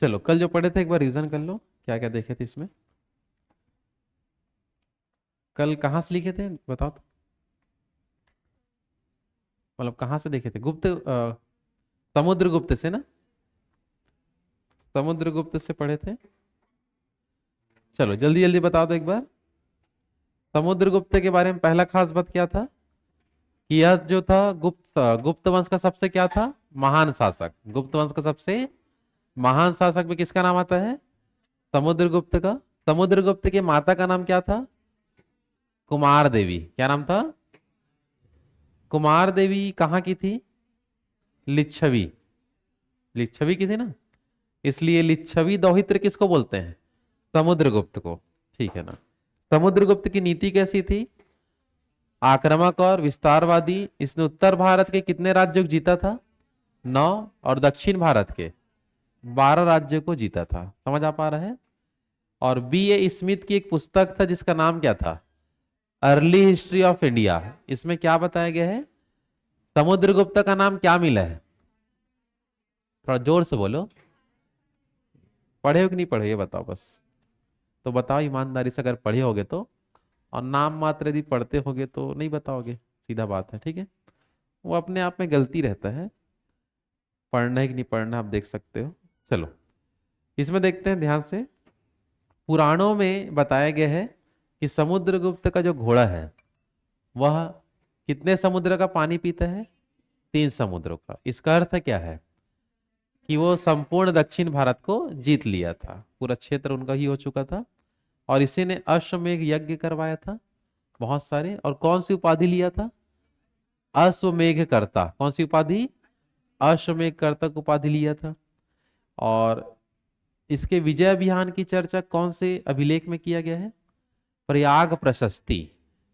चलो कल जो पढ़े थे एक बार रिवीजन कर लो, क्या क्या देखे थे इसमें। कल कहाँ से लिखे थे बताओ तो। मतलब कहाँ से देखे थे? समुद्रगुप्त से ना? समुद्रगुप्त से पढ़े थे। चलो जल्दी जल्दी बता दो एक बार। समुद्रगुप्त के बारे में पहला खास बात क्या था कि यह जो था गुप्त वंश का सबसे क्या था, महान शासक। गुप्त वंश का सबसे महान शासक में किसका नाम आता है? समुद्रगुप्त का। समुद्रगुप्त के माता का नाम क्या था? कुमार देवी। क्या नाम था? कुमार देवी कहाँ की थी? लिच्छवी। लिच्छवी की थी ना, इसलिए लिच्छवी दौहित्र किसको बोलते हैं? समुद्रगुप्त को। ठीक है ना। समुद्रगुप्त की नीति कैसी थी? आक्रामक और विस्तारवादी। इसने उत्तर भारत के कितने राज्यों को जीता था? 9। और दक्षिण भारत के 12 राज्यों को जीता था। समझ आ पा रहा है? और बी ए स्मिथ की एक पुस्तक था जिसका नाम क्या था? Early history of India. इसमें क्या बताया गया है? समुद्रगुप्त का नाम क्या मिला है? थोड़ा जोर से बोलो। पढ़े हो कि नहीं पढ़े ये बताओ बस। तो बताओ ईमानदारी से, अगर पढ़े होगे तो। और नाम मात्र यदि पढ़ते होगे तो नहीं बताओगे, सीधा बात है, ठीक है। वो अपने आप में गलती रहता है। पढ़ना है कि नहीं पढ़ना आप देख सकते हो। चलो इसमें देखते हैं ध्यान से। पुराणों में बताया गया है कि समुद्रगुप्त का जो घोड़ा है वह कितने समुद्र का पानी पीता है? 3 समुद्रों का। इसका अर्थ क्या है कि वो संपूर्ण दक्षिण भारत को जीत लिया था, पूरा क्षेत्र उनका ही हो चुका था। और इसी ने अश्वमेध यज्ञ करवाया था बहुत सारे। और कौन सी उपाधि लिया था? अश्वमेध कर्ता। कौन सी उपाधि? अश्वमेध कर्ता उपाधि लिया था। और इसके विजय अभियान की चर्चा कौन से अभिलेख में किया गया है? प्रयाग प्रशस्ति।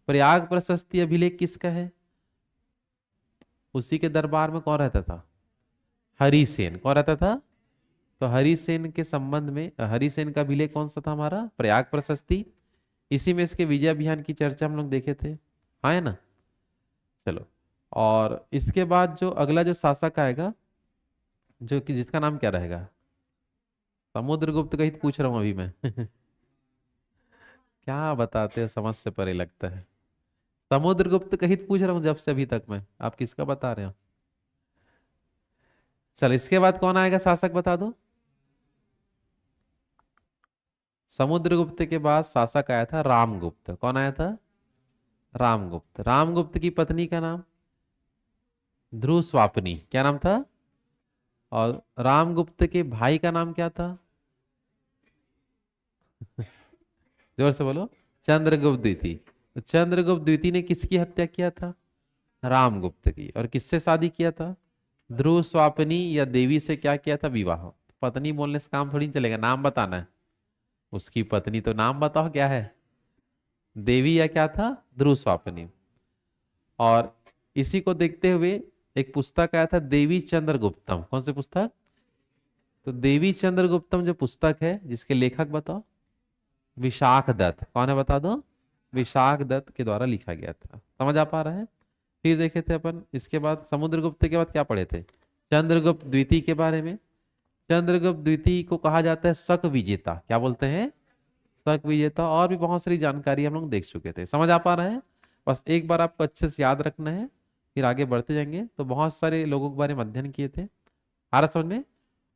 प्रयाग प्रशस्ति अभिलेख किसका है? उसी के दरबार में कौन रहता था? हरिसेन। कौन रहता था? तो हरिसेन के संबंध में हरिसेन का अभिलेख कौन सा था हमारा? प्रयाग प्रशस्ति। इसी में इसके विजय अभियान की चर्चा हम लोग देखे थे, हाँ है ना। चलो, और इसके बाद जो अगला जो शासक आएगा, जो कि जिसका नाम क्या रहेगा? समुद्रगुप्त का ही तो पूछ रहा हूं अभी मैं। क्या बताते हैं, समझ से परे लगता है। समुद्रगुप्त का ही तो पूछ रहा हूं जब से अभी तक मैं, आप किसका बता रहे हो? चलो इसके बाद कौन आएगा शासक बता दो। समुद्रगुप्त के बाद शासक आया था रामगुप्त। कौन आया था? रामगुप्त। रामगुप्त की पत्नी का नाम ध्रुव स्वापिनी। क्या नाम था? और रामगुप्त के भाई का नाम क्या था? जोर से बोलो। चंद्रगुप्त द्वितीय। तो चंद्रगुप्त द्वितीय ने किसकी हत्या किया था? रामगुप्त की। और किससे शादी किया था? ध्रुव स्वापिनी या देवी से क्या किया था? विवाह। पत्नी बोलने से काम थोड़ी चलेगा, नाम बताना है। उसकी पत्नी तो नाम बताओ क्या है? देवी या क्या था? ध्रुव स्वापिनी। और इसी को देखते हुए एक पुस्तक आया था देवी चंद्रगुप्तम। कौन सी पुस्तक? तो देवी चंद्रगुप्तम जो पुस्तक है जिसके लेखक बताओ? विशाख दत्त। कौन है बता दो? विशाख दत्त के द्वारा लिखा गया था। समझ आ पा रहा है? फिर देखे थे अपन इसके बाद समुद्रगुप्त के बाद क्या पढ़े थे? चंद्रगुप्त द्वितीय के बारे में। चंद्रगुप्त द्वितीय को कहा जाता है शक विजेता। क्या बोलते हैं? शक विजेता। और भी बहुत सारी जानकारी हम लोग देख चुके थे। समझ आ पा रहा है? बस एक बार आपको अच्छे से याद रखना है, फिर आगे बढ़ते जाएंगे। तो बहुत सारे लोगों के बारे में अध्ययन किए थे, आ रहा समझ में।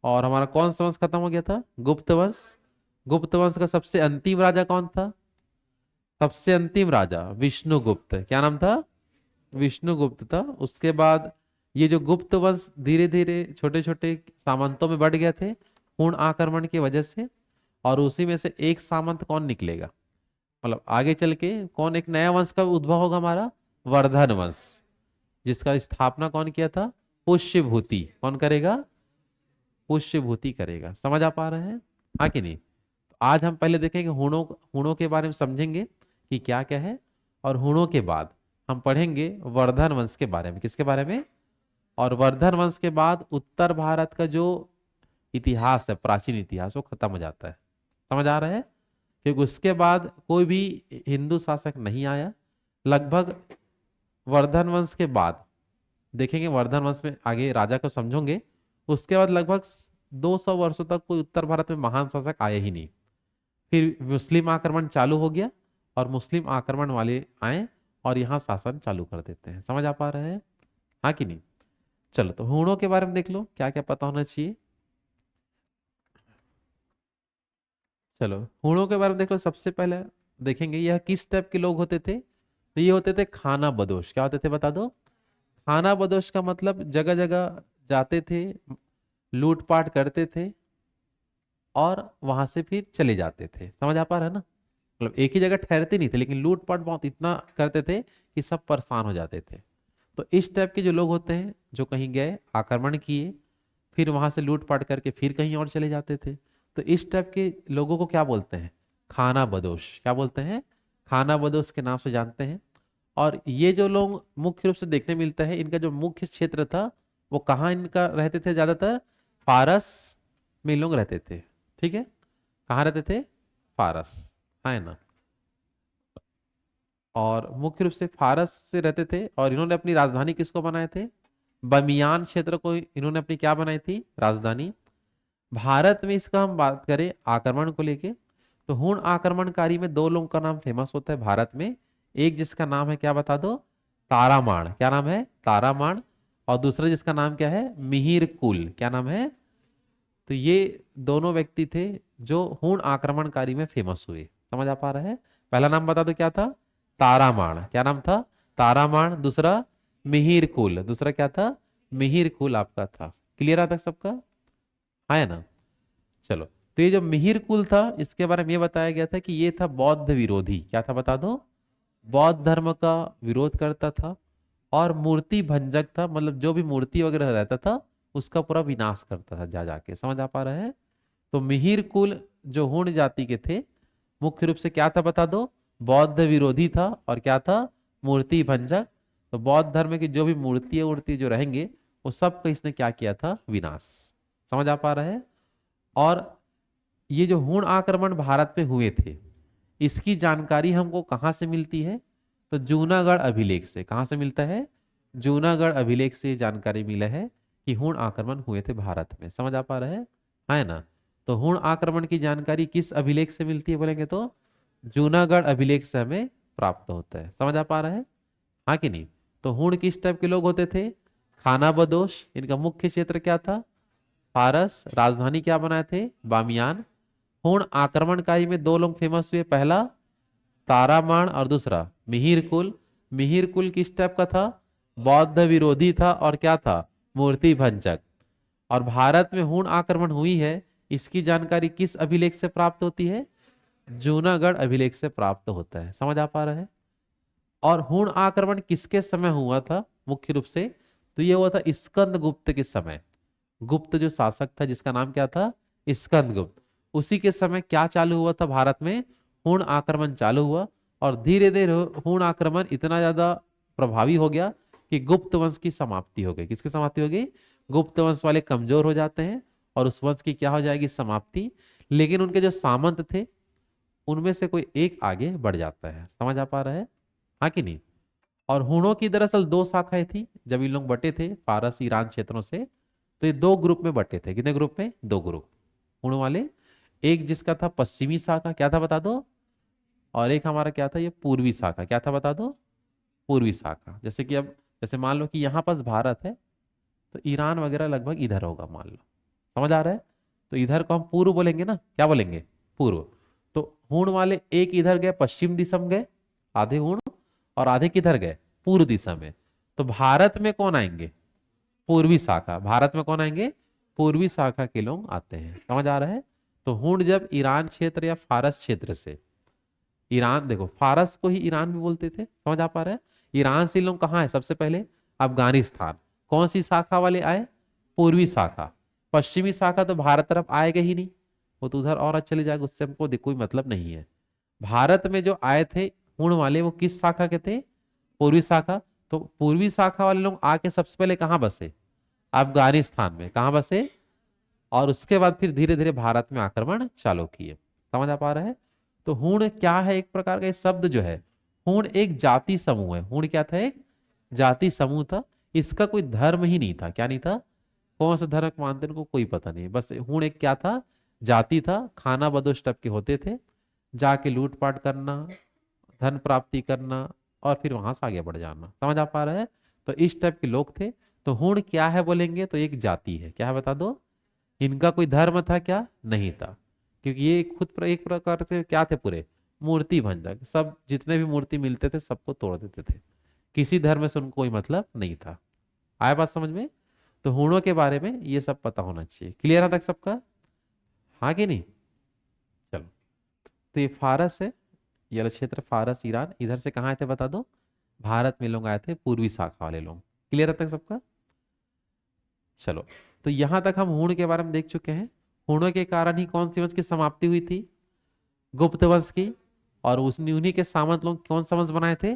और हमारा कौन सा वंश खत्म हो गया था? गुप्त वंश। गुप्त वंश का सबसे अंतिम राजा कौन था? सबसे अंतिम राजा विष्णुगुप्त। क्या नाम था? विष्णुगुप्त था। उसके बाद ये जो गुप्त वंश धीरे धीरे छोटे छोटे सामंतों में बढ़ गए थे पूर्ण आक्रमण की वजह से। और उसी में से एक सामंत कौन निकलेगा, मतलब आगे चल के कौन एक नया वंश का उद्भव होगा हमारा? वर्धन वंश, जिसका स्थापना कौन किया था? पुष्यभूति। कौन करेगा? पुष्यभूति करेगा। समझ आ पा रहे हैं, हाँ कि नहीं? तो आज हम पहले देखेंगे हुणों हुणों के बारे में, समझेंगे कि क्या क्या है। और हुणों के बाद हम पढ़ेंगे वर्धन वंश के बारे में। किसके बारे में? और वर्धन वंश के बाद उत्तर भारत का जो इतिहास है, प्राचीन इतिहास, वो खत्म हो जाता है। समझ आ रहा है? क्योंकि उसके बाद कोई भी हिंदू शासक नहीं आया लगभग। वर्धन वंश के बाद देखेंगे, वर्धन वंश में आगे राजा को समझोगे। उसके बाद लगभग 200 वर्षों तक कोई उत्तर भारत में महान शासक आए ही नहीं। फिर मुस्लिम आक्रमण चालू हो गया और मुस्लिम आक्रमण वाले आए और यहाँ शासन चालू कर देते हैं। समझ आ पा रहे हैं, हाँ कि नहीं? चलो, तो हूणों के बारे में देख लो, क्या क्या पता होना चाहिए। चलो, हूणों के बारे में देख लो। सबसे पहले देखेंगे यह किस टाइप के लोग होते थे। तो ये होते थे खाना बदोश। क्या होते थे बता दो? खाना बदोश का मतलब जगह जगह जाते थे, लूटपाट करते थे और वहां से फिर चले जाते थे। समझ आ पा रहा है ना? मतलब एक ही जगह ठहरते नहीं थे, लेकिन लूटपाट बहुत इतना करते थे कि सब परेशान हो जाते थे। तो इस टाइप के जो लोग होते हैं, जो कहीं गए, आक्रमण किए, फिर वहां से लूटपाट करके फिर कहीं और चले जाते थे, तो इस टाइप के लोगों को क्या बोलते हैं? खाना बदोश। क्या बोलते हैं? खाना बदोश के नाम से जानते हैं। और ये जो लोग मुख्य रूप से देखने मिलता है, इनका जो मुख्य क्षेत्र था वो कहाँ इनका रहते थे? ज्यादातर फारस में लोग रहते थे। ठीक है, कहाँ रहते थे? फारस, है ना? और मुख्य रूप से फारस से रहते थे। और इन्होंने अपनी राजधानी किसको बनाए थे? बमियान क्षेत्र को इन्होंने अपनी क्या बनाई थी? राजधानी। भारत में इसका हम बात करें आक्रमण को लेके, तो हूण आक्रमणकारी में दो लोगों का नाम फेमस होता है भारत में। एक जिसका नाम है, क्या बता दो? तारामाण। क्या नाम है? तारामाण। और दूसरा जिसका नाम क्या है? मिहिर कुल। क्या नाम है? तो ये दोनों व्यक्ति थे जो हूण आक्रमणकारी में फेमस हुए। समझ आ पा रहा है? पहला नाम बता दो, क्या था? तारामाण। क्या नाम था? तारामाण। दूसरा मिहिर कुल। दूसरा क्या था? मिहिर कुल आपका था। क्लियर आता सबका? है ना? चलो, तो ये जो मिहिर कुल था, इसके बारे में ये बताया गया था कि ये था बौद्ध विरोधी। क्या था बता दो? बौद्ध धर्म का विरोध करता था और मूर्ति भंजक था। मतलब जो भी मूर्ति वगैरह रहता था उसका पूरा विनाश करता था जा जाके। समझ आ पा रहा है? तो मिहिर कुल जो हूण जाति के थे, मुख्य रूप से क्या था बता दो? बौद्ध विरोधी था। और क्या था? मूर्ति भंजक। तो बौद्ध धर्म की जो भी मूर्तियां उर्ति जो रहेंगे, वो सब का इसने क्या किया था? विनाश। समझ आ पा रहा है? और ये जो हूण आक्रमण भारत में हुए थे, इसकी जानकारी हमको कहाँ से मिलती है? तो जूनागढ़ अभिलेख से। कहाँ से मिलता है? जूनागढ़ अभिलेख से जानकारी मिला है कि हूण आक्रमण हुए थे भारत में। समझ आ पा रहा है ना? तो हूण आक्रमण की जानकारी किस अभिलेख से मिलती है बोलेंगे तो जूनागढ़ अभिलेख से हमें प्राप्त होता है। समझ आ पा रहा है, हाँ कि नहीं? तो हूण किस टाइप के लोग होते थे? खाना बदोश। इनका मुख्य क्षेत्र क्या था? फारस। राजधानी क्या बनाए थे? बामियान। हूण आक्रमणकारी में दो लोग फेमस हुए, पहला तारामाण और दूसरा मिहिर कुल। मिहिर कुल किस टाइप का था? बौद्ध विरोधी था और क्या था? मूर्ति भंजक। और भारत में हूण आक्रमण हुई है, इसकी जानकारी किस अभिलेख से प्राप्त होती है? जूनागढ़ अभिलेख से प्राप्त होता है। समझ आ पा रहा है? और हूण आक्रमण किसके समय हुआ था मुख्य रूप से? तो ये हुआ था स्कंद गुप्त के समय। गुप्त जो शासक था, जिसका नाम क्या था? स्कंद गुप्त। उसी के समय क्या चालू हुआ था भारत में? हूण आक्रमण चालू हुआ। और धीरे धीरे हूण आक्रमण इतना ज्यादा प्रभावी हो गया कि गुप्त वंश की समाप्ति हो गई। किसकी समाप्ति हो गई? गुप्त वंश वाले कमजोर हो जाते हैं और उस वंश की क्या हो जाएगी? समाप्ति। लेकिन उनके जो सामंत थे, उनमें से कोई एक आगे बढ़ जाता है। समझ आ पा रहा है, हाँ कि नहीं? और हूणों की दरअसल दो शाखाएं थी जब इन लोग बटे थे फारस ईरान क्षेत्रों से। तो ये दो ग्रुप में बटे थे। कितने ग्रुप में? दो ग्रुप हूण वाले। एक जिसका था पश्चिमी शाखा, क्या था बता दो? और एक हमारा क्या था? ये पूर्वी शाखा। क्या था बता दो? पूर्वी शाखा। जैसे कि अब जैसे मान लो कि यहाँ पास भारत है, तो ईरान वगैरह लगभग इधर होगा मान लो। समझ आ रहा है? तो इधर को हम पूर्व बोलेंगे ना। क्या बोलेंगे? पूर्व। तो हूण वाले एक इधर गए, पश्चिम दिशा में गए आधे हूण, और आधे किधर गए? पूर्व दिशा में। तो भारत में कौन आएंगे? पूर्वी शाखा। भारत में कौन आएंगे? पूर्वी शाखा के लोग आते हैं। समझ आ रहा है? तो हूण जब ईरान क्षेत्र या फारस क्षेत्र से, ईरान देखो फारस को ही ईरान भी बोलते थे। समझ आ पा रहा है? ईरान से लोग कहाँ है? सबसे पहले अफगानिस्तान। कौन सी शाखा वाले आए? पूर्वी शाखा। पश्चिमी शाखा तो भारत तरफ आएगा ही नहीं, वो तो उधर और चले जाएगा, उससे हमको कोई मतलब नहीं है। भारत में जो आए थे हूण वाले, वो किस शाखा के थे? पूर्वी शाखा। तो पूर्वी शाखा वाले लोग आके सबसे पहले कहाँ बसे? अफगानिस्तान में। कहाँ बसे? और उसके बाद फिर धीरे धीरे भारत में आक्रमण चालू किए। समझ आ पा रहा है? तो हूण क्या है? एक प्रकार का शब्द जो है, हूण एक जाति समूह है। हूण क्या था? एक जाति समूह था। इसका कोई धर्म ही नहीं था। क्या नहीं था? कौन सा धर्म मानते हैं उनको कोई पता नहीं। बस हूण एक क्या था, जाति था, खाना बदोश टाइप के होते थे, जाके लूटपाट करना, धन प्राप्ति करना और फिर वहां से आगे बढ़ जाना। समझ आ पा रहा है? तो इस टाइप के लोग थे। तो हूण क्या है बोलेंगे तो एक जाति है। क्या है बता दो? इनका कोई धर्म था क्या? नहीं था, क्योंकि ये खुद एक प्रकार से क्या थे, पूरे मूर्ति भंजक, सब जितने भी मूर्ति मिलते थे सबको तोड़ देते थे। किसी धर्म से उनको कोई मतलब नहीं था। आया बात समझ में? तो हूणों के बारे में ये सब पता होना चाहिए। क्लियर है तक सबका? हाँ कि नहीं? चलो, तो ये फारस है, ये वाला क्षेत्र फारस ईरान। इधर से कहाँ आए थे बता दो? भारत में लोग आए थे, पूर्वी शाखा वाले लोग। क्लियर है तक सबका? चलो, तो यहां तक हम हूण के बारे में देख चुके हैं। हूणों के कारण ही कौन सी वंश की समाप्ति हुई थी? गुप्त वंश की। और उन्हीं के सामंत लोग कौन सा वंश बनाए थे?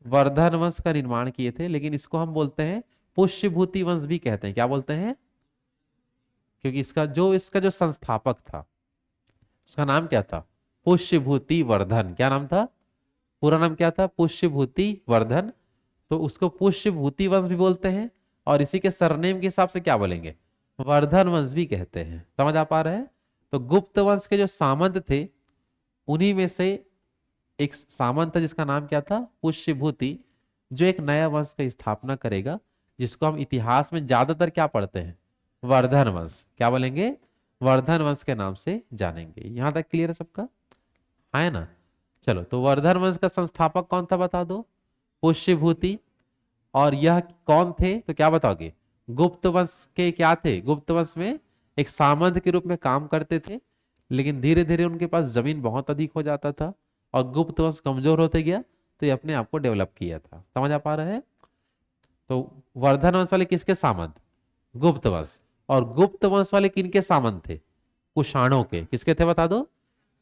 वर्धन वंश का निर्माण किए थे। लेकिन इसको हम बोलते हैं पुष्यभूति वंश भी कहते हैं। क्या बोलते हैं? क्योंकि इसका जो संस्थापक था उसका नाम क्या था? पुष्यभूति वर्धन। क्या नाम था? पूरा नाम क्या था? पुष्यभूति वर्धन। तो उसको पुष्यभूति वंश भी बोलते हैं, और इसी के सरनेम के हिसाब से क्या बोलेंगे? वर्धन वंश भी कहते हैं। समझ आ पा रहे हैं? तो गुप्त वंश के जो सामंत थे उन्हीं में से एक सामंत था जिसका नाम क्या था? पुष्यभूति, जो एक नया वंश की स्थापना करेगा, जिसको हम इतिहास में ज्यादातर क्या पढ़ते हैं? वर्धन वंश। क्या बोलेंगे? वर्धन वंश के नाम से जानेंगे। यहां तक क्लियर है सबका? है ना? चलो, तो वर्धन वंश का संस्थापक कौन था बता दो? पुष्यभूति। और यह कौन थे तो क्या बताओगे? गुप्त वंश के क्या थे? गुप्त वंश में एक सामंत के रूप में काम करते थे, लेकिन धीरे धीरे उनके पास जमीन बहुत अधिक हो जाता था और गुप्त वंश कमजोर होते गया, तो ये अपने आप को डेवलप किया था। समझ आ पा रहे हैं? तो वर्धन वंश वाले किसके सामंत? गुप्त वंश। और गुप्त वंश वाले किनके सामंत थे? कुषाणों के। किसके थे बता दो?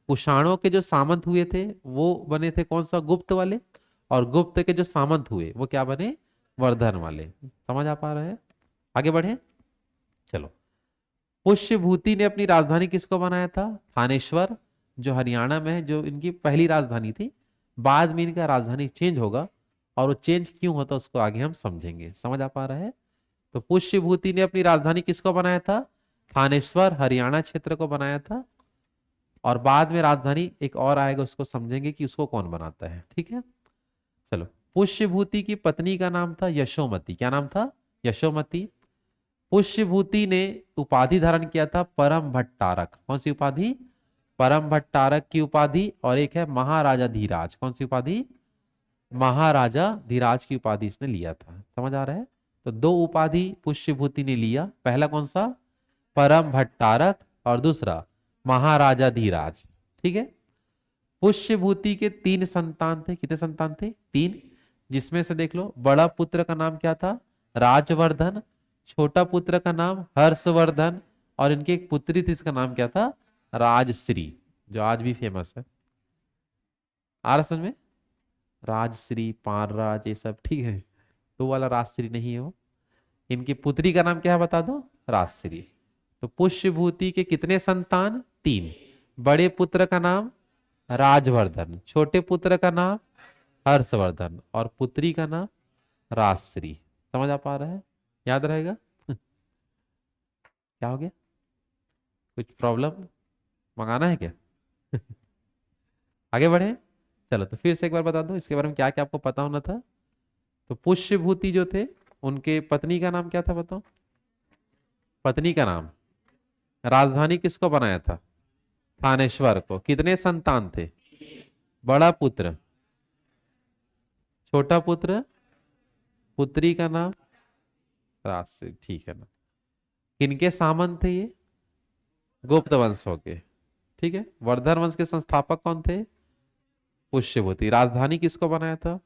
कुषाणों के जो सामंत हुए थे वो बने थे कौन सा? गुप्त वाले। और गुप्त के जो सामंत हुए वो क्या बने? वर्धन वाले। समझ आ पा रहे हैं? आगे बढ़े। चलो, पुष्यभूति ने अपनी राजधानी किसको बनाया था? थानेश्वर, जो हरियाणा में है, जो इनकी पहली राजधानी थी। बाद में इनका राजधानी चेंज होगा, और वो चेंज क्यों होता उसको आगे हम समझेंगे। समझ आ पा रहा है? तो पुष्यभूति ने अपनी राजधानी किसको बनाया था? थानेश्वर, हरियाणा क्षेत्र को बनाया था। और बाद में राजधानी एक और आएगा, उसको समझेंगे कि उसको कौन बनाता है। ठीक है, चलो। पुष्यभूति की पत्नी का नाम था यशोमती। क्या नाम था? यशोमती। पुष्यभूति ने उपाधि धारण किया था परम भट्टारक। कौन सी उपाधि? परम भट्टारक की उपाधि। और एक है महाराजा धीराज। कौन सी उपाधि? महाराजा धीराज की उपाधि इसने लिया था। समझ आ रहा है? तो दो उपाधि पुष्यभूति ने लिया। पहला कौन सा? परम भट्टारक, और दूसरा महाराजा धीराज। ठीक है। पुष्यभूति के 3 संतान थे। कितने संतान थे? 3। जिसमें से देख लो, बड़ा पुत्र का नाम क्या था? राजवर्धन। छोटा पुत्र का नाम हर्षवर्धन। और इनकी एक पुत्री थी, इसका नाम क्या था? राजश्री, जो आज भी फेमस है। आ रहा समझ में? राजश्री, पारराज, ये सब ठीक है। तो वाला राजश्री नहीं है वो। इनकी पुत्री का नाम क्या है बता दो? राजश्री। तो पुष्यभूति के कितने संतान? 3। बड़े पुत्र का नाम राजवर्धन, छोटे पुत्र का नाम हर्षवर्धन, और पुत्री का नाम राजश्री। समझ आ पा रहा है? याद रहेगा? क्या हो गया? कुछ प्रॉब्लम मंगाना है क्या? आगे बढ़े। चलो, तो फिर से एक बार बता दो इसके बारे में क्या क्या आपको पता होना था। तो पुष्यभूति जो थे, उनके पत्नी का नाम क्या था बताओ? पत्नी का नाम, राजधानी किसको बनाया था? थानेश्वर को। कितने संतान थे? बड़ा पुत्र, छोटा पुत्र, पुत्री का नाम राजश्री। ठीक है ना? किनके सामंत थे ये? गुप्त वंश हो गए। ठीक है। वर्धन वंश के संस्थापक कौन थे? पुष्यभूति। राजधानी किसको बनाया था?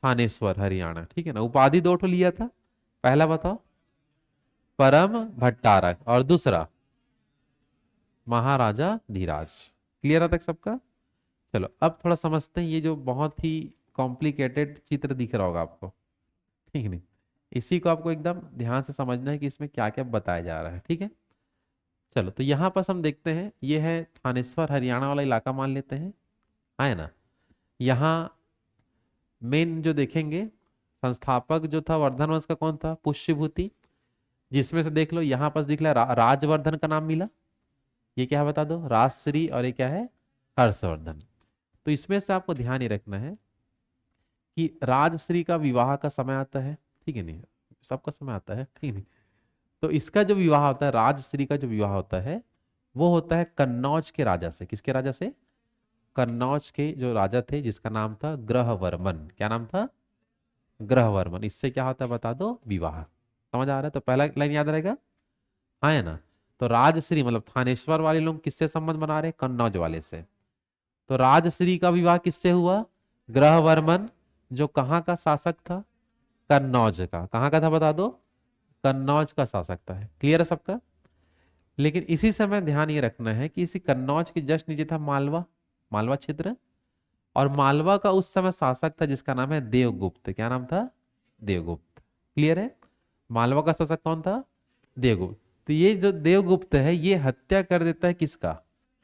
थानेश्वर, हरियाणा। ठीक है ना? उपाधि 2 ठो लिया था। पहला बताओ? परम भट्टारक, और दूसरा महाराजा धीराज। क्लियर है तक सबका? चलो, अब थोड़ा समझते हैं। ये जो बहुत ही कॉम्प्लिकेटेड चित्र दिख रहा होगा आपको, ठीक है नहीं? इसी को आपको एकदम ध्यान से समझना है कि इसमें क्या क्या बताया जा रहा है। ठीक है। चलो, तो यहाँ पर हम देखते हैं, ये है थानेश्वर, हरियाणा वाला इलाका मान लेते हैं, है ना? यहाँ मेन जो देखेंगे, संस्थापक जो था वर्धन वंश का कौन था? पुष्यभूति। जिसमें से देख लो यहाँ पर दिख रहा है राजवर्धन का नाम मिला, ये क्या है बता दो, राजश्री, और ये क्या है, हर्षवर्धन। तो इसमें से आपको ध्यान ही रखना है कि राजश्री का विवाह का समय आता है, ठीक है नहीं, सबका समय आता है, ठीक नहीं। तो इसका जो विवाह होता है, राजश्री का जो विवाह होता है, वो होता है कन्नौज के राजा से। किसके राजा से? कन्नौज के जो राजा थे, जिसका नाम था ग्रहवर्मन। क्या नाम था? ग्रहवर्मन। इससे क्या होता है बता दो, विवाह। समझ आ रहा है? तो पहला लाइन याद रहेगा, हाँ है ना। तो राजश्री मतलब थानेश्वर वाले लोग किससे संबंध बना रहे? कन्नौज वाले से। तो राजश्री का विवाह किससे हुआ? ग्रहवर्मन, जो कहाँ का शासक था? कन्नौज का। कहाँ का था बता दो? कन्नौज का शासक था। क्लियर है सबका? लेकिन इसी समय ध्यान ये रखना है कि इसी कन्नौज के जस्ट नीचे था मालवा, मालवा क्षेत्र। और मालवा का उस समय शासक था जिसका नाम है देवगुप्त। क्या नाम था? देवगुप्त। क्लियर है? मालवा का शासक कौन था? देवगुप्त। तो ये जो देवगुप्त है, ये हत्या कर देता है किसका?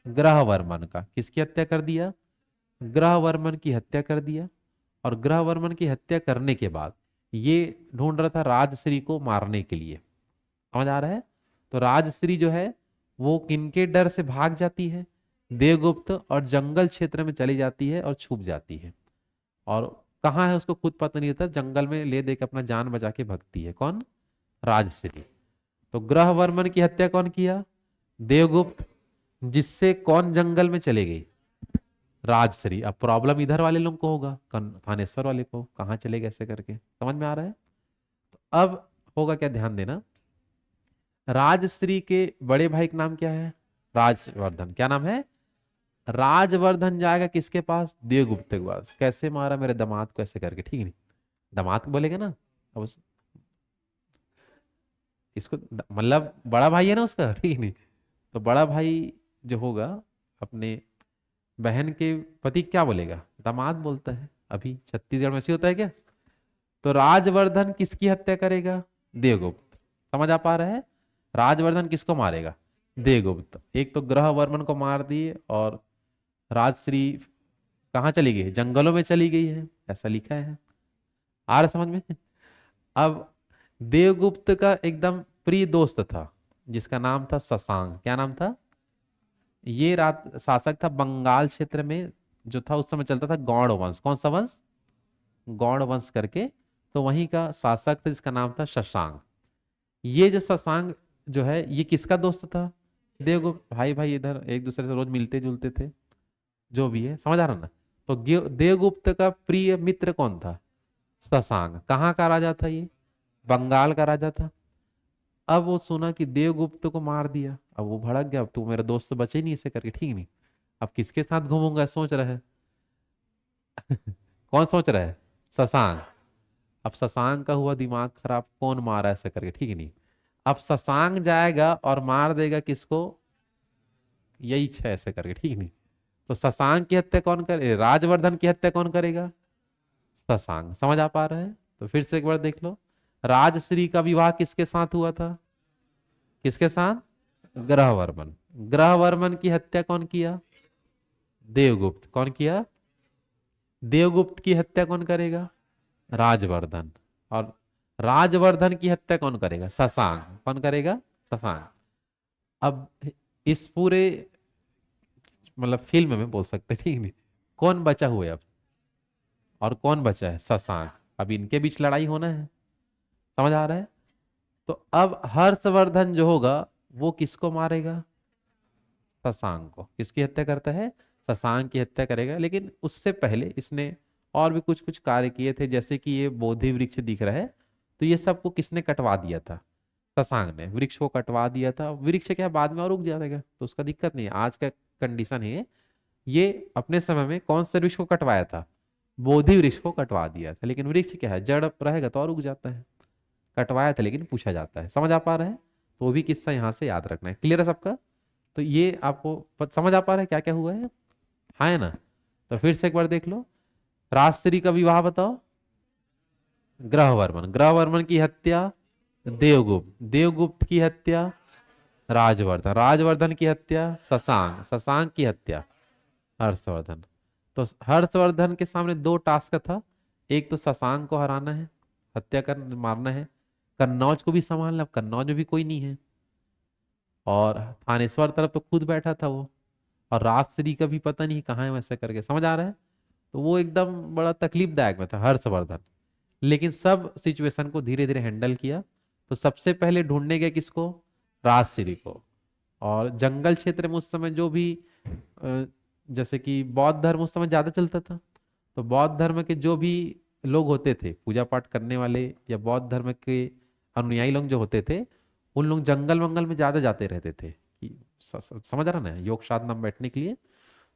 ग्रहवर्मन का। किसकी हत्या कर दिया? ग्रहवर्मन की हत्या कर दिया। और ग्रहवर्मन की हत्या करने के बाद ये ढूंढ रहा था राजश्री को मारने के लिए। समझ आ रहा है? तो राजश्री जो है वो किनके डर से भाग जाती है? देवगुप्त, और जंगल क्षेत्र में चली जाती है और छुप जाती है। और कहाँ है उसको खुद पता नहीं होता, जंगल में ले दे के अपना जान बचा के भगती है। कौन? राजश्री। तो ग्रहवर्मन की हत्या कौन किया? देवगुप्त। जिससे कौन जंगल में चले गई? राजश्री। अब प्रॉब्लम इधर वाले लोग को होगा, थानेश्वर वाले को, कहाँ चले गए ऐसे करके। समझ में आ रहा है? तो अब होगा क्या, ध्यान देना। राजश्री के बड़े भाई का नाम क्या है? राजवर्धन। क्या नाम है? राजवर्धन जाएगा किसके पास? देवगुप्त के पास। कैसे मारा मेरे दामाद को ऐसे करके, ठीक नहीं। दामाद को बोलेगा ना, अब इसको मतलब बड़ा भाई है ना उसका, ठीक नहीं। तो बड़ा भाई जो होगा अपने बहन के पति क्या बोलेगा? दामाद बोलता है। अभी छत्तीसगढ़ में ऐसे होता है क्या? तो राजवर्धन किसकी हत्या करेगा? देवगुप्त। समझ आ पा रहा है? राजवर्धन किसको मारेगा? देवगुप्त। एक तो ग्रहवर्मन को मार दिए, और राजश्री कहाँ चली गई? जंगलों में चली गई है, ऐसा लिखा है। आ रहा समझ में? अब देवगुप्त का एकदम प्रिय दोस्त था जिसका नाम था शशांक। क्या नाम था? ये रात शासक था बंगाल क्षेत्र में, जो था उस समय चलता था गौड़ वंश। कौन सा वंश? गौड़ वंश करके। तो वहीं का शासक था जिसका नाम था शशांक। ये जो शशांक जो है, ये किसका दोस्त था? देवगुप्त। भाई भाई इधर एक दूसरे से रोज मिलते जुलते थे, जो भी है। समझ आ रहा ना? तो देवगुप्त का प्रिय मित्र कौन था? शशांक। कहाँ का राजा था ये? बंगाल का राजा था। अब वो सुना कि देवगुप्त को मार दिया, अब वो भड़क गया। अब तू मेरा दोस्त तो बचे नहीं इसे करके, ठीक नहीं। अब किसके साथ घूमूंगा सोच रहा है। कौन सोच रहा है? शशांक। अब शशांक का हुआ दिमाग खराब, कौन मारा ऐसा करके, ठीक है नहीं। अब शशांक जाएगा और मार देगा किसको? यही छह ऐसे करके, ठीक नहीं। तो शशांक की हत्या कौन करे? राजवर्धन की हत्या कौन करेगा? शशांक। समझ आ पा रहा है? तो फिर से एक बार देख लो। राजश्री का विवाह किसके साथ हुआ था? किसके साथ? ग्रहवर्मन। ग्रहवर्मन की हत्या कौन किया? देवगुप्त। कौन किया? देवगुप्त की हत्या कौन करेगा? राजवर्धन। और राजवर्धन की हत्या कौन करेगा? शशांक। कौन करेगा? शशांक। अब इस पूरे मतलब फिल्म में बोल सकते, ठीक नहीं, कौन बचा हुआ है अब? और कौन बचा है? शशांक। अब इनके बीच लड़ाई होना है। समझ आ रहा है? तो अब हर्षवर्धन जो होगा वो किसको मारेगा? शशांक को। किसकी हत्या करता है? शशांक की हत्या करेगा। लेकिन उससे पहले इसने और भी कुछ कुछ कार्य किए थे, जैसे कि ये बोधि वृक्ष दिख रहा है, तो ये सबको किसने कटवा दिया था? शशांक ने वृक्ष को कटवा दिया था। वृक्ष क्या बाद में और उग जाएगा, तो उसका दिक्कत नहीं है। आज का कंडीशन है ये, अपने समय में कौन से वृक्ष को कटवाया था? बोधि वृक्ष को कटवा दिया था। लेकिन वृक्ष क्या है, जड़ रहेगा तो और उग जाता है। कटवाया था लेकिन पूछा जाता है। समझ आ पा रहा है? तो वो भी किस्सा यहाँ से याद रखना है। क्लियर है सबका? तो ये आपको समझ आ पा रहा है क्या क्या हुआ है? हाँ है ना? तो फिर से एक बार देख लो। राजश्री का विवाह बताओ? ग्रहवर्मन। ग्रहवर्मन की हत्या देवगुप्त। देवगुप्त की हत्या राजवर्धन। राजवर्धन की हत्या शशांक। शशांक की हत्या हर्षवर्धन। तो हर्षवर्धन के सामने दो टास्क था। एक तो शशांक को हराना है, हत्या कर मारना है। कन्नौज को भी संभालना, अब कन्नौज में भी कोई नहीं है, और थानेश्वर तरफ तो खुद बैठा था वो, और राजश्री का भी पता नहीं कहाँ है, वैसे करके, समझ आ रहा है। तो वो एकदम बड़ा तकलीफदायक में था हर्षवर्धन, लेकिन सब सिचुएशन को धीरे धीरे हैंडल किया। तो सबसे पहले ढूंढने गए किसको, राजश्री को। और जंगल क्षेत्र में उस समय जो भी जैसे कि बौद्ध धर्म उस समय ज्यादा चलता था, तो बौद्ध धर्म के जो भी लोग होते थे पूजा पाठ करने वाले, या बौद्ध धर्म के अनुयायी लोग जो होते थे, उन लोग जंगल वंगल में ज्यादा जाते रहते थे कि समझ रहा ना, योग साधना में बैठने के लिए।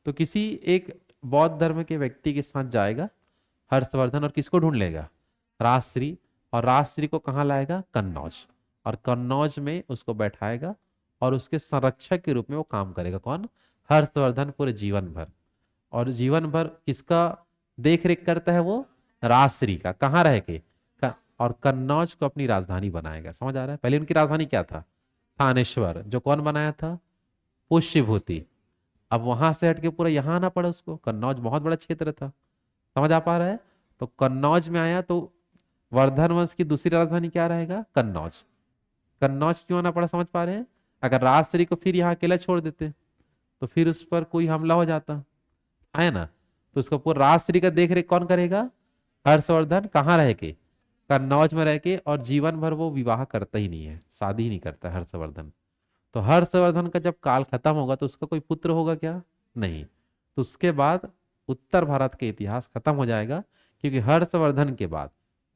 तो किसी एक बौद्ध धर्म के व्यक्ति के साथ जाएगा हर्षवर्धन, और किसको ढूंढ लेगा, राजश्री। और राजश्री को कहाँ लाएगा, कन्नौज, और कन्नौज में उसको बैठाएगा, और उसके संरक्षक के रूप में वो काम करेगा, कौन, हर्षवर्धन, पूरे जीवन भर। और जीवन भर किसका देख रेख करता है वो, राजश्री का, कहाँ रह के, और कन्नौज को अपनी राजधानी बनाएगा। समझ आ रहा है। पहले उनकी राजधानी क्या था, थानेश्वर, जो कौन बनाया था, पुष्यभूति। अब वहां से हटके पूरा यहाँ आना पड़ा उसको, कन्नौज बहुत बड़ा क्षेत्र था, समझ आ पा रहा है। तो कन्नौज में आया, तो वर्धन वंश की दूसरी राजधानी क्या रहेगा, कन्नौज। कन्नौज क्यों आना पड़ा, समझ पा रहे हैं। अगर राजश्री को फिर यहाँ अकेला छोड़ देते तो फिर उस पर कोई हमला हो जाता है ना। तो उसको पूरा राजश्री का देख रेख कौन करेगा, हर्षवर्धन, कहाँ रह के, कन्नौज में रह के। और जीवन भर वो विवाह करता ही नहीं है, शादी ही नहीं करता हर्षवर्धन। तो हर्षवर्धन का जब काल खत्म होगा तो उसका कोई पुत्र होगा क्या, नहीं। तो उसके बाद उत्तर भारत का इतिहास खत्म हो जाएगा, क्योंकि हर्षवर्धन के बाद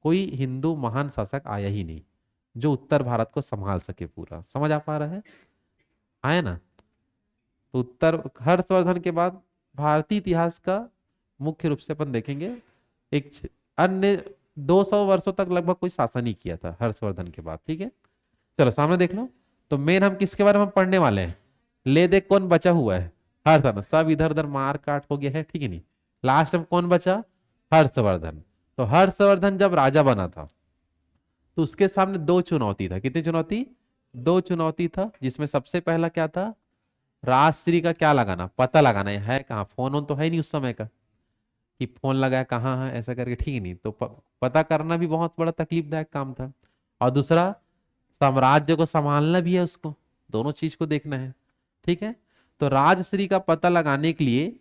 कोई हिंदू महान शासक आया ही नहीं जो उत्तर भारत को संभाल सके पूरा। समझ आ पा रहा है, आया ना। तो उत्तर हर्षवर्धन के बाद भारतीय इतिहास का मुख्य रूप से अपन देखेंगे, एक अन्य 200 वर्षों तक लगभग कोई शासन ही किया था हर्षवर्धन के बाद। ठीक है, चलो सामने देख लो। तो मेन हम किसके बारे में पढ़ने वाले हैं, ले देख कौन बचा हुआ है, हर्षवर्धन। सब इधर उधर मार काट हो गया है, ठीक है नहीं। लास्ट में कौन बचा, हर्षवर्धन। तो हर्षवर्धन जब राजा बना था तो उसके सामने दो चुनौती था। कितनी चुनौती, दो चुनौती था, जिसमें सबसे पहला क्या था, राजश्री का क्या लगाना, पता लगाना है कहाँ, फोन ऑन तो है नहीं उस समय का कि फोन लगाया कहाँ है ऐसा करके, ठीक है नहीं। तो पता करना भी बहुत बड़ा तकलीफदायक काम था। और दूसरा, साम्राज्य को संभालना भी है उसको, दोनों चीज को देखना है। ठीक है, तो राजश्री का पता लगाने के लिए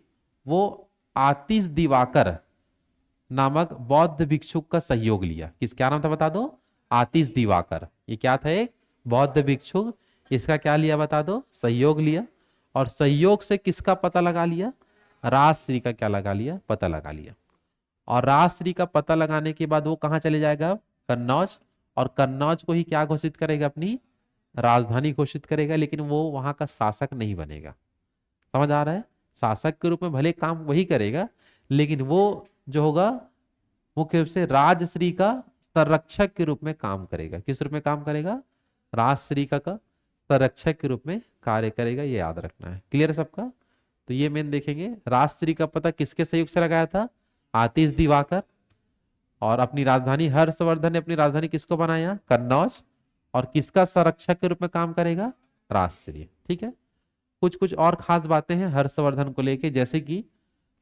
वो आतिश दिवाकर नामक बौद्ध भिक्षुक का सहयोग लिया। किस, क्या नाम था बता दो, आतिश दिवाकर। ये क्या था, एक बौद्ध भिक्षुक। इसका क्या लिया बता दो, सहयोग लिया। और सहयोग से किसका पता लगा लिया, राजश्री का क्या लगा लिया, पता लगा लिया। और राजश्री का पता लगाने के बाद वो कहाँ चले जाएगा, कन्नौज। और कन्नौज को ही क्या घोषित करेगा, अपनी राजधानी घोषित करेगा। लेकिन वो वहां का शासक नहीं बनेगा, समझ आ रहा है। शासक के रूप में भले काम वही करेगा, लेकिन वो जो होगा मुख्य रूप से राजश्री का संरक्षक के रूप में काम करेगा। किस रूप में काम करेगा, राजश्री का संरक्षक के रूप में कार्य करेगा। ये याद रखना है, क्लियर है सबका। तो ये मेन देखेंगे, राजश्री का पता किसके सहयोग से लगाया था, आतिश दिवाकर। और अपनी राजधानी, हर्षवर्धन ने अपनी राजधानी किसको बनाया, कन्नौज। और किसका संरक्षक के रूप में काम करेगा, राजश्री। ठीक है, कुछ कुछ और खास बातें हैं हर्षवर्धन को लेके, जैसे कि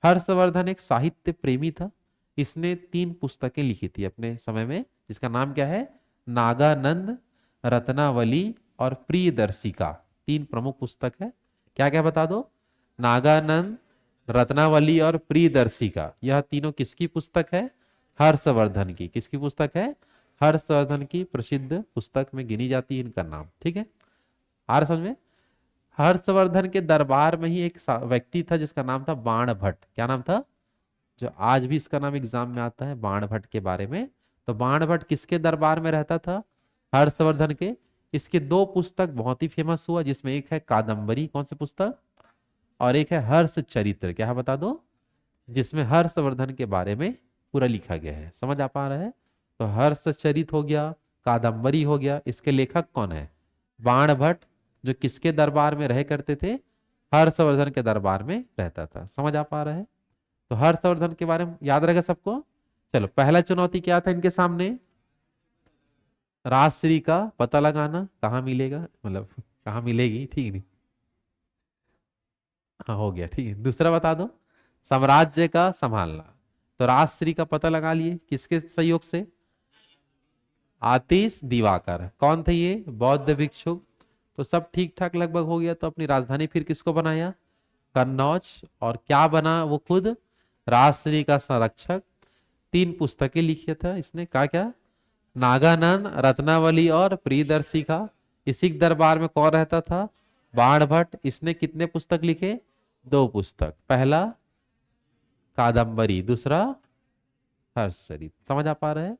हर्षवर्धन एक साहित्य प्रेमी था। इसने 3 पुस्तकें लिखी थी अपने समय में, जिसका नाम क्या है, नागानंद, रत्नावली और प्रियदर्शिका। 3 प्रमुख पुस्तक है। क्या क्या बता दो, नागानंद, रत्नावली और प्रियदर्शिका। यह तीनों किसकी पुस्तक है, हर्षवर्धन की। किसकी पुस्तक है, हर्षवर्धन की प्रसिद्ध पुस्तक में गिनी जाती है इनका नाम। ठीक है, आ रहा समझ में। हर्षवर्धन के दरबार में ही एक व्यक्ति था जिसका नाम था बाणभट्ट। क्या नाम था, जो आज भी इसका नाम एग्जाम में आता है, बाणभट्ट के बारे में। तो बाणभट्ट किसके दरबार में रहता था, हर्षवर्धन के। इसके 2 पुस्तक बहुत ही फेमस हुआ, जिसमें एक है कादंबरी, कौन सी पुस्तक, और एक है हर्ष चरित्र। क्या है बता दो, जिसमें हर्षवर्धन के बारे में पूरा लिखा गया है। समझ आ पा रहा है। तो हर्ष चरित हो गया, कादंबरी हो गया। इसके लेखक कौन है, बाणभट्ट, जो किसके दरबार में रह करते थे, हर्षवर्धन के दरबार में रहता था। समझ आ पा रहा है। तो हर्षवर्धन के बारे में याद रहेगा सबको। चलो, पहला चुनौती क्या था इनके सामने, राजश्री का पता लगाना, कहाँ मिलेगा, मतलब कहाँ मिलेगी, ठीक नहीं। हाँ हो गया, ठीक है। दूसरा बता दो, साम्राज्य का संभालना। तो राजश्री का पता लगा लिए, किसके सहयोग से, आतिश दिवाकर। कौन थे ये? बौद्ध भिक्षुक। तो सब ठीक ठाक लगभग हो गया। तो अपनी राजधानी फिर किसको बनाया? कन्नौज। और क्या बना वो खुद? राजश्री का संरक्षक। 3 पुस्तकें लिखी था इसने। क्या क्या? नागानंद, रत्नावली और प्रियदर्शी का। इसी के दरबार में कौन रहता था? बाण भट्ट। इसने कितने पुस्तक लिखे? 2 पुस्तक। पहला कादंबरी, दूसरा हर्षचरित। समझ आ पा रहे हैं?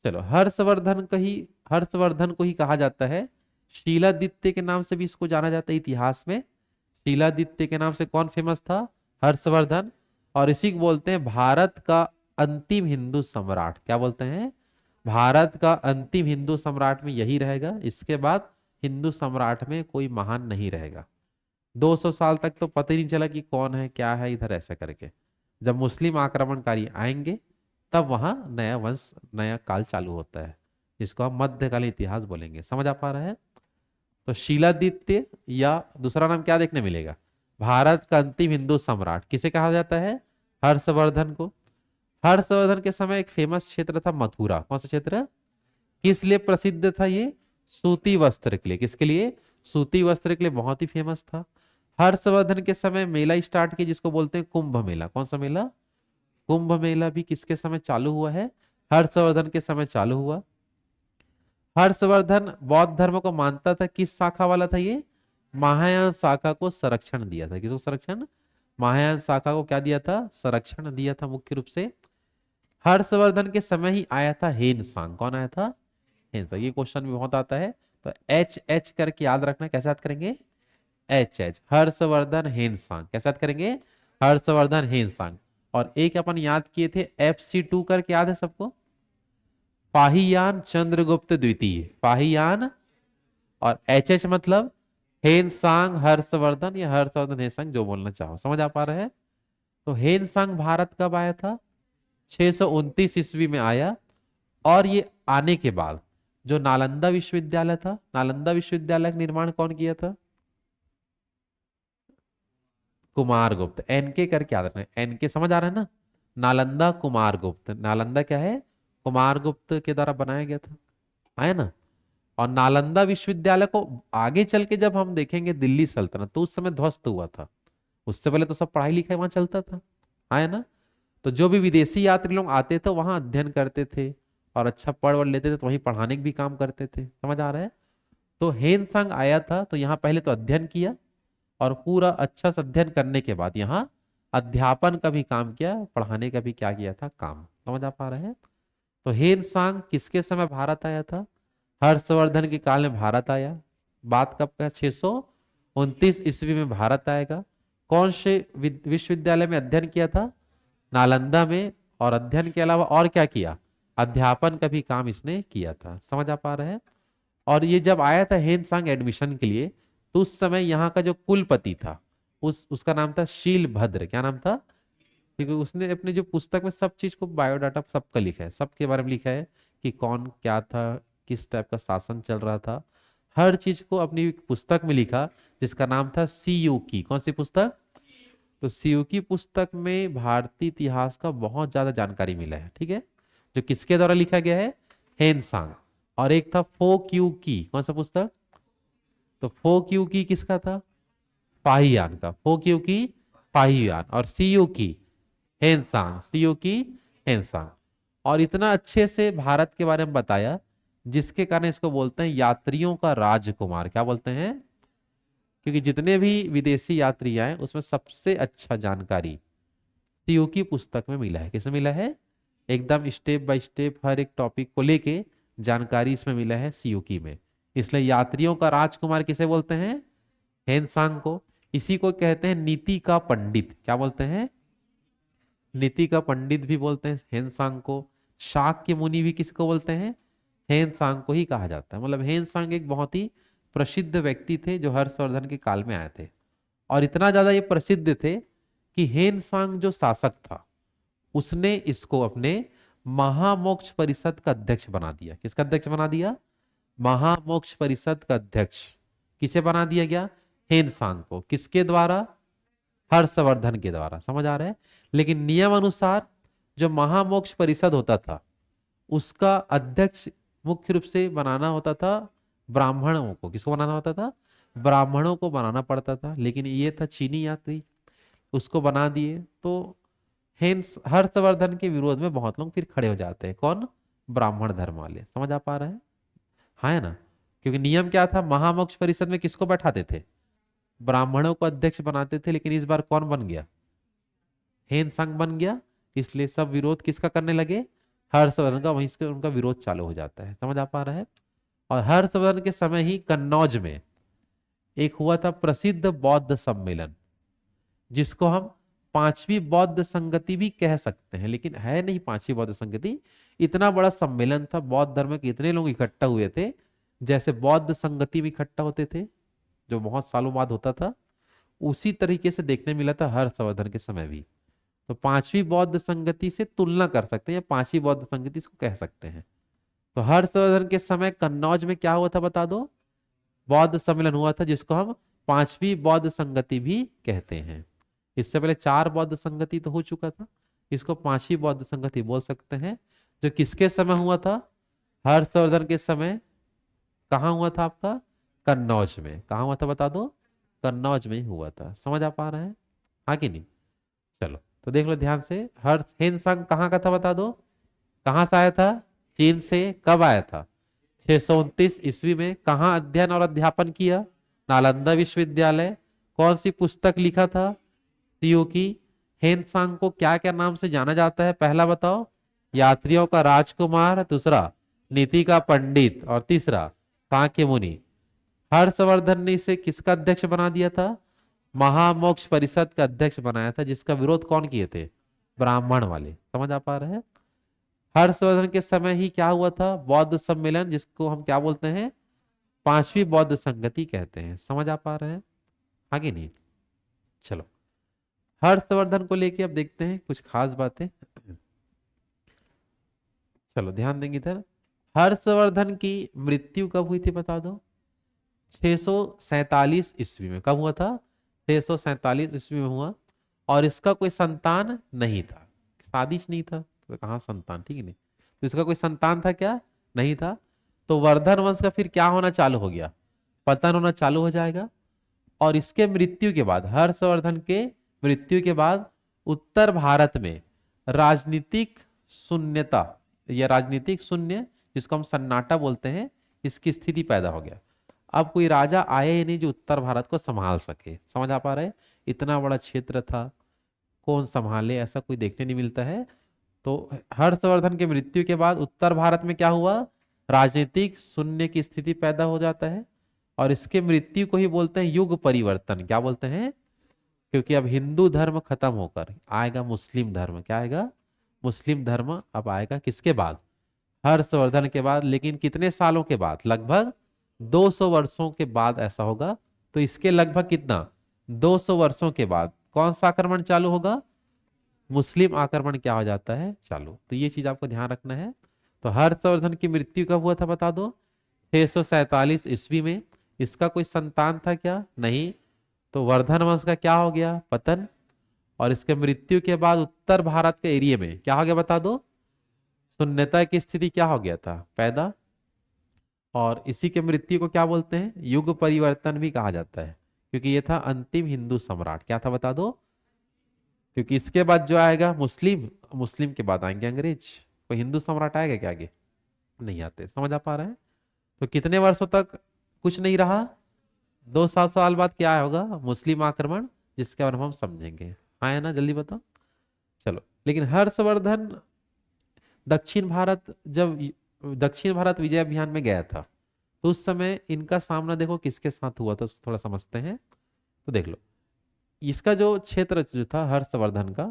चलो, हर्षवर्धन को ही कहा जाता है शीलादित्य के नाम से भी इसको जाना जाता है इतिहास में। शीलादित्य के नाम से कौन फेमस था? हर्षवर्धन। और इसी को बोलते हैं भारत का अंतिम हिंदू सम्राट। क्या बोलते हैं? भारत का अंतिम हिंदू सम्राट में यही रहेगा। इसके बाद हिंदू सम्राट में कोई महान नहीं रहेगा। 200 साल तक तो पता ही नहीं चला कि कौन है क्या है इधर, ऐसा करके। जब मुस्लिम आक्रमणकारी आएंगे तब वहां नया वंश, नया काल चालू होता है, जिसको हम मध्यकालीन इतिहास बोलेंगे। समझ आ पा रहा है? तो शीलादित्य या दूसरा नाम क्या देखने मिलेगा? भारत का अंतिम हिंदू सम्राट किसे कहा जाता है? हर्षवर्धन को। हर्षवर्धन के समय एक फेमस क्षेत्र था मथुरा। कौन सा क्षेत्र? किस लिए प्रसिद्ध था ये? सूती वस्त्र के लिए। किसके लिए? सूती वस्त्र के लिए बहुत ही फेमस था। हर्षवर्धन के समय मेला स्टार्ट किया जिसको बोलते हैं कुंभ मेला। कौन सा मेला? कुंभ मेला भी किसके समय चालू हुआ है? हर्षवर्धन के समय चालू हुआ। हर्षवर्धन बौद्ध धर्म को मानता था। किस शाखा वाला था ये? महायान शाखा को संरक्षण दिया था। किसको संरक्षण? महायान शाखा को क्या दिया था? संरक्षण दिया था मुख्य रूप से। हर्षवर्धन के समय ही आया था हेनसांग। कौन आया था? हेनसांग। ये क्वेश्चन भी बहुत आता है, तो एच एच करके याद रखना। कैसे याद करेंगे? H H, Harshvardhan Hiuen Tsang. कैसे याद करेंगे? हर्षवर्धन हेनसांग। और एक अपन याद किए थे FC2 करके, याद है सबको? पाहियान चंद्रगुप्त द्वितीय। पाहियान। और एच एच मतलब हेनसांग हर्षवर्धन, या हर्षवर्धन हेनसांग, जो बोलना चाहो। समझ आ पा रहे हैं? तो हेनसांग भारत कब आया था? 629 ईस्वी में आया। और ये आने के बाद जो नालंदा विश्वविद्यालय था, नालंदा विश्वविद्यालय का निर्माण कौन किया था? कुमारगुप्त। एनके करके याद रखना। एनके समझ आ रहा है ना? नालंदा कुमारगुप्त। नालंदा क्या है? कुमारगुप्त के द्वारा बनाया गया था, है ना? और नालंदा विश्वविद्यालय को आगे चल के जब हम देखेंगे दिल्ली सल्तनत, तो उस समय ध्वस्त हुआ था। उससे पहले तो सब पढ़ाई लिखाई वहां चलता था, है ना? तो जो भी विदेशी यात्री लोग आते थे वहां अध्ययन करते थे और अच्छा पढ़ वढ़ लेते थे, तो वहीं पढ़ाने के भी काम करते थे। समझ आ रहा है? तो हेनसांग आया था, तो यहाँ पहले तो अध्ययन किया, और पूरा अच्छा से अध्ययन करने के बाद यहाँ अध्यापन का भी काम किया, पढ़ाने का भी क्या किया था? काम। समझ आ पा रहे हैं? तो हेनसांग किसके समय भारत आया था? हर्षवर्धन के काल में भारत आया। बात कब का? 629 ईस्वी में भारत आएगा। कौन से विश्वविद्यालय में अध्ययन किया था? नालंदा में। और अध्ययन के अलावा और क्या किया? अध्यापन का भी काम इसने किया था। समझ आ पा रहे हैं? और ये जब आया था हेनसांग एडमिशन के लिए, तो उस समय यहाँ का जो कुलपति था, उसका नाम था शीलभद्र। क्या नाम था? क्योंकि उसने अपने जो पुस्तक में सब चीज को, बायोडाटा सबका लिखा है, सबके बारे में लिखा है कि कौन क्या था, किस टाइप का शासन चल रहा था, हर चीज को अपनी पुस्तक में लिखा, जिसका नाम था सीयू की। कौन सी पुस्तक? तो सीयू की पुस्तक में भारतीय इतिहास का बहुत ज्यादा जानकारी मिला है। ठीक है? जो किसके द्वारा लिखा गया है? हेनसांग। और एक था फोक्यू की। कौन सा पुस्तक? तो फोक्यू की किसका था? पाहियान का। फोक्यू की पाहियान। और सीयू की हेनसांग। सीयू की हेनसांग। और इतना अच्छे से भारत के बारे में बताया, जिसके कारण इसको बोलते हैं यात्रियों का राजकुमार। क्या बोलते हैं? क्योंकि जितने भी विदेशी यात्री आए उसमें सबसे अच्छा जानकारी सीयू की पुस्तक में मिला है। किसमें मिला है? एकदम स्टेप बाय स्टेप हर एक टॉपिक को लेके जानकारी इसमें मिला है सीयू की में। इसलिए यात्रियों का राजकुमार किसे बोलते हैं? हेनसांग को। इसी को कहते हैं नीति का पंडित। क्या बोलते हैं? नीति का पंडित भी बोलते हैं हेनसांग को। शाक्य मुनि भी किसको बोलते हैं? हेनसांग को ही कहा जाता है। मतलब हेनसांग एक बहुत ही प्रसिद्ध व्यक्ति थे जो हर्षवर्धन के काल में आए थे। और इतना ज्यादा ये प्रसिद्ध थे कि हेनसांग जो शासक था, उसने इसको अपने महामोक्ष परिषद का अध्यक्ष बना दिया। किसका अध्यक्ष बना दिया? महामोक्ष परिषद का अध्यक्ष किसे बना दिया गया? हेनसांग को। किसके द्वारा? हर्षवर्धन के द्वारा। समझ आ रहा है? लेकिन नियम अनुसार जो महामोक्ष परिषद होता था, उसका अध्यक्ष मुख्य रूप से बनाना होता था ब्राह्मणों को। किसको बनाना होता था? ब्राह्मणों को बनाना पड़ता था। लेकिन ये था चीनी यात्री, उसको बना दिए। तो हेंस हर्षवर्धन के विरोध में बहुत लोग फिर खड़े हो जाते हैं। कौन? ब्राह्मण धर्म वाले। समझ आ पा रहा है? हाँ है ना? क्योंकि नियम क्या था, महामोक्ष परिषद में किसको बैठाते थे? ब्राह्मणों को अध्यक्ष बनाते थे। लेकिन इस बार कौन बन गया? हेन संघ बन गया। इसलिए सब विरोध किसका करने लगे? हर्षवर्धन का। वहीं से उनका विरोध चालू हो जाता है। समझ आ पा रहा है? और हर्षवर्धन के समय ही कन्नौज में एक हुआ था प्रसिद्ध बौद्ध सम्मेलन, जिसको हम पांचवी बौद्ध संगति भी कह सकते हैं। लेकिन है नहीं पांचवी बौद्ध संगति। इतना बड़ा सम्मेलन था, बौद्ध धर्म के इतने लोग इकट्ठा हुए थे, जैसे बौद्ध संगति में इकट्ठा होते थे, जो बहुत सालों बाद होता था। उसी तरीके से देखने मिला था हर्षवर्धन के समय भी। तो पांचवी बौद्ध संगति से तुलना कर सकते हैं, या पांचवी बौद्ध संगति इसको कह सकते हैं। तो हर्षवर्धन के समय कन्नौज में क्या हुआ था बता दो? बौद्ध सम्मेलन हुआ था, जिसको हम पांचवी बौद्ध संगति भी कहते हैं। इससे पहले चार बौद्ध संगति तो हो चुका था, इसको पांचवी बौद्ध संगति बोल सकते हैं। जो किसके समय हुआ था? हर्षवर्धन के समय। कहाँ हुआ था आपका? कन्नौज में। कहाँ हुआ था बता दो? कन्नौज में ही हुआ था। समझ आ पा रहा है? हाँ कि नहीं? चलो तो देख लो ध्यान से। हेन संघ कहाँ का था बता दो? कहाँ से आया था? चीन से। कब आया था? 629 ईस्वी में। कहाँ अध्ययन और अध्यापन किया? नालंदा विश्वविद्यालय। कौन सी पुस्तक लिखा था? सीयू की। हेन सांग को क्या क्या नाम से जाना जाता है? पहला बताओ। यात्रियों का राजकुमार। दूसरा नीति का पंडित। और तीसरा सांख्य मुनि। हर्षवर्धन ने इसे किसका अध्यक्ष बना दिया था? महामोक्ष परिषद का अध्यक्ष बनाया था, जिसका विरोध कौन किए थे? ब्राह्मण वाले। समझ आ पा रहे हैं? हर्षवर्धन के समय ही क्या हुआ था? बौद्ध सम्मेलन, जिसको हम क्या बोलते हैं? पांचवी बौद्ध संगति कहते हैं। समझ आ पा रहे हैं? आगे नहीं। चलो हर्षवर्धन को लेके अब देखते हैं कुछ खास बातें। चलो ध्यान देंगे इधर। हर्षवर्धन की मृत्यु कब हुई थी बता दो? 647 ईस्वी में। कब हुआ था? 647 ईस्वी में हुआ। और इसका कोई संतान नहीं था, शादीश नहीं था, तो कहाँ संतान? ठीक है नहीं, तो इसका कोई संतान था क्या? नहीं था। तो वर्धन वंश का फिर क्या होना चालू हो गया? पतन होना चालू हो जाएगा। और इसके मृत्यु के बाद, हर्षवर्धन के मृत्यु के बाद, उत्तर भारत में राजनीतिक शून्यता या राजनीतिक शून्य, जिसको हम सन्नाटा बोलते हैं, इसकी स्थिति पैदा हो गया। अब कोई राजा आया ही नहीं जो उत्तर भारत को संभाल सके। समझ आ पा रहे? इतना बड़ा क्षेत्र था, कौन संभाले? ऐसा कोई देखने नहीं मिलता है। तो हर्षवर्धन के मृत्यु के बाद उत्तर भारत में क्या हुआ? राजनीतिक शून्य की स्थिति पैदा हो जाता है। और इसके मृत्यु को ही बोलते हैं युग परिवर्तन। क्या बोलते हैं? क्योंकि अब हिंदू धर्म खत्म होकर आएगा मुस्लिम धर्म। क्या आएगा? मुस्लिम धर्म अब आएगा। किसके बाद? हर्षवर्धन के बाद। लेकिन कितने सालों के बाद? लगभग 200 वर्षों के बाद ऐसा होगा। तो इसके लगभग कितना? 200 वर्षों के बाद कौन सा आक्रमण चालू होगा? मुस्लिम आक्रमण क्या हो जाता है? चालू। तो ये चीज आपको ध्यान रखना है। तो हर्षवर्धन की मृत्यु कब हुआ था बता दो? 647 ईस्वी में। इसका कोई संतान था क्या? नहीं। तो वर्धन वंश का क्या हो गया? पतन। और इसके मृत्यु के बाद उत्तर भारत के एरिया में क्या हो गया बता दो? शून्यता की स्थिति क्या हो गया था? पैदा। और इसी के मृत्यु को क्या बोलते हैं? युग परिवर्तन भी कहा जाता है, क्योंकि ये था अंतिम हिंदू सम्राट। क्या था बता दो? क्योंकि इसके बाद जो आएगा मुस्लिम, मुस्लिम के बाद आएंगे अंग्रेज। कोई हिंदू सम्राट आएगा क्या आगे? नहीं आते। समझ आ पा रहे हैं? तो कितने वर्षों तक कुछ नहीं रहा? 200 साल बाद क्या होगा? मुस्लिम आक्रमण, जिसके बारे में हम समझेंगे। हाँ है ना? जल्दी बताओ। चलो, लेकिन हर्षवर्धन दक्षिण भारत विजय अभियान में गया था, तो उस समय इनका सामना देखो किसके साथ हुआ था, उसको थोड़ा समझते हैं। तो देख लो, इसका जो क्षेत्र जो था हर्षवर्धन का,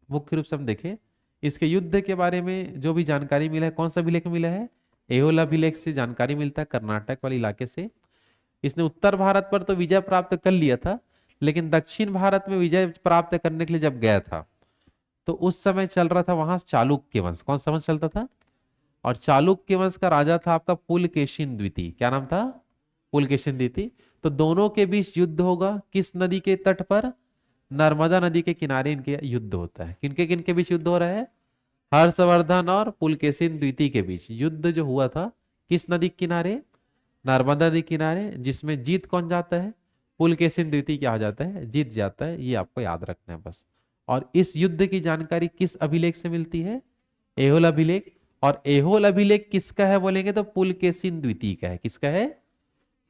मुख्य रूप से हम देखें इसके युद्ध के बारे में जो भी जानकारी मिला है, कौन सा अभिलेख मिला है? एहोला अभिलेख से जानकारी मिलता है, कर्नाटक वाले इलाके से। इसने उत्तर भारत पर तो विजय प्राप्त कर लिया था, लेकिन दक्षिण भारत में विजय प्राप्त करने के लिए जब गया था, तो उस समय चल रहा था वहां चालुक्य वंश। कौन सा वंश चलता था? और चालुक्य वंश का राजा था आपका पुलकेशिन द्वितीय। क्या नाम था? पुलकेशिन द्वितीय। तो दोनों के बीच युद्ध होगा। किस नदी के तट पर? नर्मदा नदी के किनारे इनके युद्ध होता है। किनके किनके बीच युद्ध हो रहा है? हर्षवर्धन और पुलकेशिन द्वितीय के बीच युद्ध जो हुआ था, किस नदी के किनारे? नर्मदा नदी किनारे, जिसमें जीत कौन जाता है? पुलकेशिन द्वितीय क्या हो जाता है? जीत जाता है। ये आपको याद रखना है बस। और इस युद्ध की जानकारी किस अभिलेख से मिलती है? एहोल अभिलेख। और एहोल अभिलेख किसका है बोलेंगे तो पुलकेशिन द्वितीय का है। किसका है?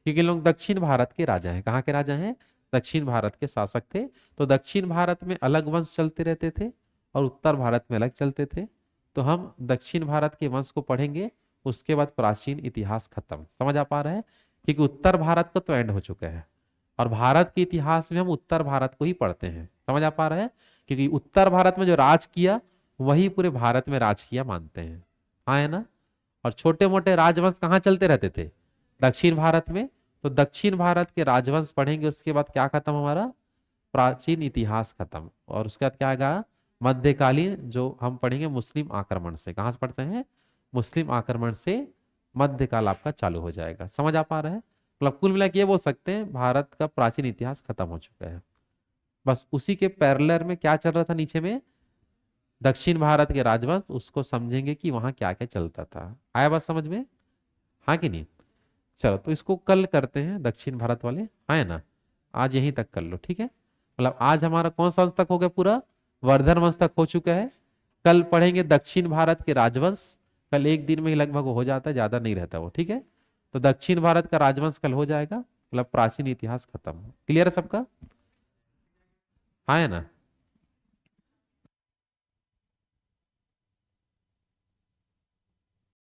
क्योंकि लोग दक्षिण भारत के राजा हैं। कहाँ के राजा हैं? दक्षिण भारत के शासक थे। तो दक्षिण भारत में अलग वंश चलते रहते थे और उत्तर भारत में अलग चलते थे। तो हम दक्षिण भारत के वंश को पढ़ेंगे, उसके बाद प्राचीन इतिहास खत्म। समझ आ पा रहा है? क्योंकि उत्तर भारत का तो एंड हो चुका है और भारत के इतिहास में हम उत्तर भारत को ही पढ़ते हैं। समझ आ पा रहा है? क्योंकि उत्तर भारत में जो राज किया वही पूरे भारत में राज किया मानते हैं। हाँ है ना? और छोटे मोटे राजवंश कहाँ चलते रहते थे? दक्षिण भारत में। तो दक्षिण भारत के राजवंश पढ़ेंगे, उसके बाद क्या खत्म हमारा? प्राचीन इतिहास खत्म। और उसके बाद क्या आएगा? मध्यकालीन, जो हम पढ़ेंगे मुस्लिम आक्रमण से। कहां से पढ़ते हैं? मुस्लिम आक्रमण से मध्यकाल आपका चालू हो जाएगा। समझ आ पा रहा है? मतलब कुल मिला के ये बोल सकते हैं भारत का प्राचीन इतिहास खत्म हो चुका है। बस उसी के पैरेलल में क्या चल रहा था नीचे में? दक्षिण भारत के राजवंश, उसको समझेंगे कि वहां क्या क्या चलता था। आया बात समझ में? हाँ कि नहीं? चलो तो इसको कल करते हैं, दक्षिण भारत वाले। हाँ है ना? आज यहीं तक कर लो, ठीक है? मतलब आज हमारा कौन सा वंश तक हो गया? पूरा वर्धन वंश तक हो चुका है। कल पढ़ेंगे दक्षिण भारत के राजवंश। कल एक दिन में ही लगभग हो जाता है, ज्यादा नहीं रहता वो, ठीक है? तो दक्षिण भारत का राजवंश कल हो जाएगा, मतलब प्राचीन इतिहास खत्म। क्लियर है सबका? हाँ है ना?